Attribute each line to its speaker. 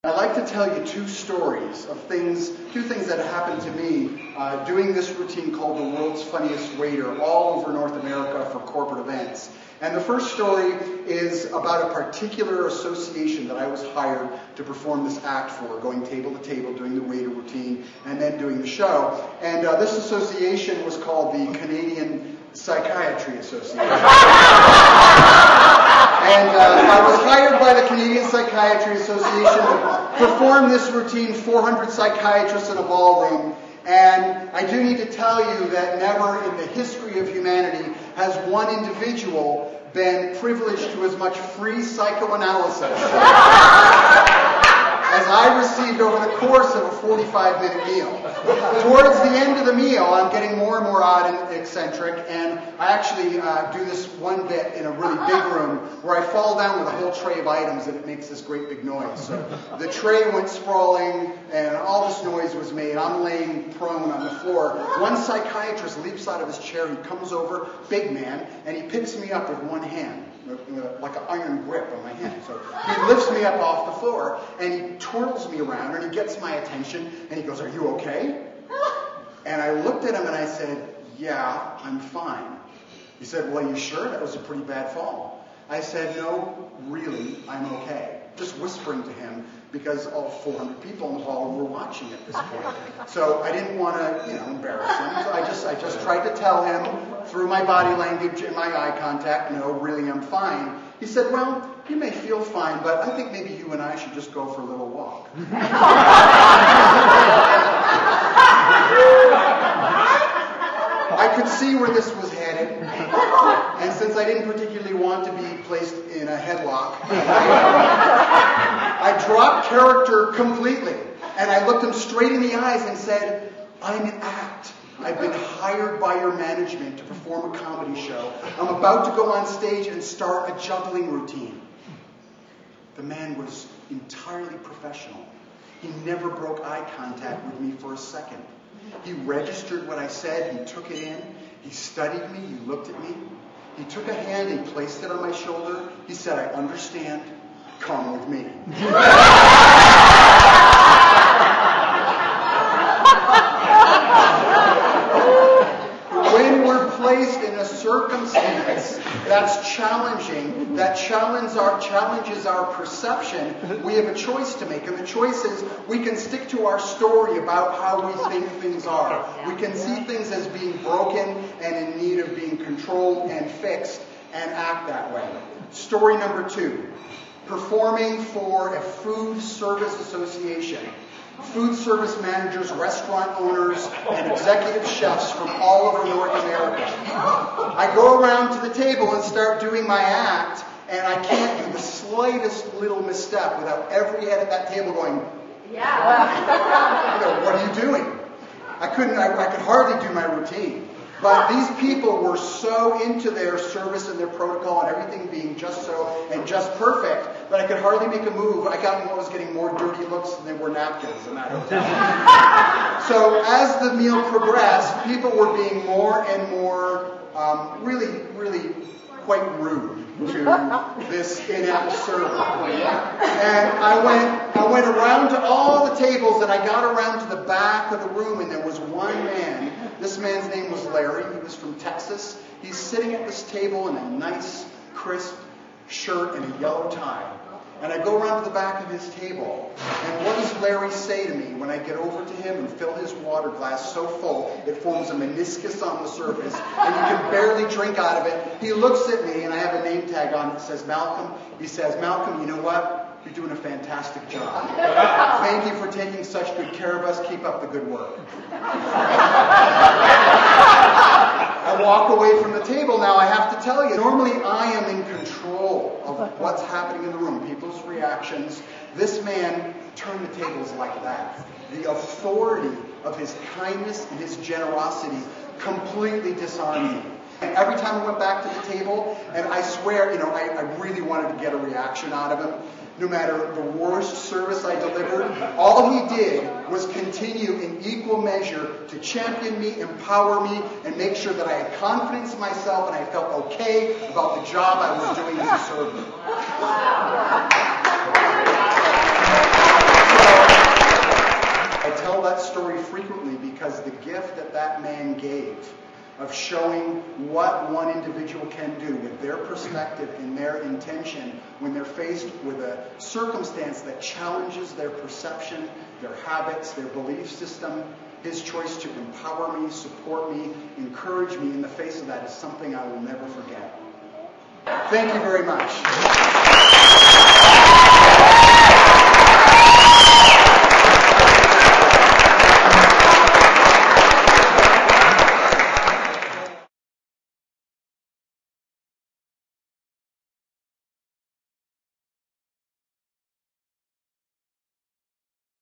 Speaker 1: I'd like to tell you two stories of two things that happened to me doing this routine called the World's Funniest Waiter all over North America for corporate events. And the first story is about a particular association that I was hired to perform this act for, going table to table, doing the waiter routine, and then doing the show. And this association was called the Canadian Psychiatry Association. And I was hired by the Canadian Psychiatry Association to perform this routine, 400 psychiatrists in a ballroom. And I do need to tell you that never in the history of humanity has one individual been privileged to as much free psychoanalysis as I received over the course of a 45-minute meal. Towards the end of the meal, I'm getting more and more odd and eccentric, and I actually do this one bit in a really big room where I fall down with a whole tray of items and it makes this great big noise. So the tray went sprawling and all this noise was made. I'm laying prone on the floor. One psychiatrist leaps out of his chair. He comes over, big man, and he picks me up with one hand, like an iron grip on my hand. So he lifts me up off the floor and he twirls me around and he gets my attention and he goes, "Are you okay?" And I looked at him and I said, "Yeah, I'm fine." He said, "Well, are you sure? That was a pretty bad fall." I said, "No, really, I'm okay." Just whispering to him because all 400 people in the hall were watching at this point. So I didn't want to, embarrass him. So I just tried to tell him through my body language and my eye contact, "No, really, I'm fine." He said, "Well, you may feel fine, but I think maybe you and I should just go for a little walk." I could see where this was headed, and since I didn't particularly want to be placed in a headlock, I dropped character completely, and I looked him straight in the eyes and said, "I'm an act. I've been hired by your management to perform a comedy show. I'm about to go on stage and start a juggling routine." The man was entirely professional. He never broke eye contact with me for a second. He registered what I said. He took it in. He studied me. He looked at me. He took a hand. He placed it on my shoulder. He said, "I understand. Come with me." When we're placed in a circumstance that's challenging, that challenges our perception, we have a choice to make. And the choice is we can stick to our story about how we think things are. We can see things as being broken and in need of being controlled and fixed and act that way. Story number 2. Performing for a food service association. Food service managers, restaurant owners, and executive chefs from all over North America. I go around to the table and start doing my act, and I can't do the slightest little misstep without every head at that table going, "Yeah." "What are you doing?" I could hardly do my routine. But these people were so into their service and their protocol and everything being just so and just perfect that I could hardly make a move. I was getting more dirty looks than there were napkins in that hotel. So as the meal progressed, people were being more and more really, really quite rude to this inept server. And I went around to all the tables and I got around to the back of the room and there was one man. This man's name was Larry. He was from Texas. He's sitting at this table in a nice, crisp shirt and a yellow tie. And I go around to the back of his table. And what does Larry say to me when I get over to him and fill his water glass so full it forms a meniscus on the surface and you can barely drink out of it? He looks at me and I have a name tag on it that says Malcolm. He says, "Malcolm, you know what? You're doing a fantastic job. Thank you for taking such good care of us. Keep up the good work." I walk away from the table. Now I have to tell you, normally I am in control of what's happening in the room, people's reactions. This man turned the tables like that. The authority of his kindness and his generosity completely disarmed me. And every time I went back to the table, and I swear, I really wanted to get a reaction out of him. No matter the worst service I delivered, all he did was continue in equal measure to champion me, empower me, and make sure that I had confidence in myself and I felt okay about the job I was doing as a server. because the gift that that man gave of showing what one individual can do with their perspective and their intention when they're faced with a circumstance that challenges their perception, their habits, their belief system, his choice to empower me, support me, encourage me in the face of that is something I will never forget. Thank you very much.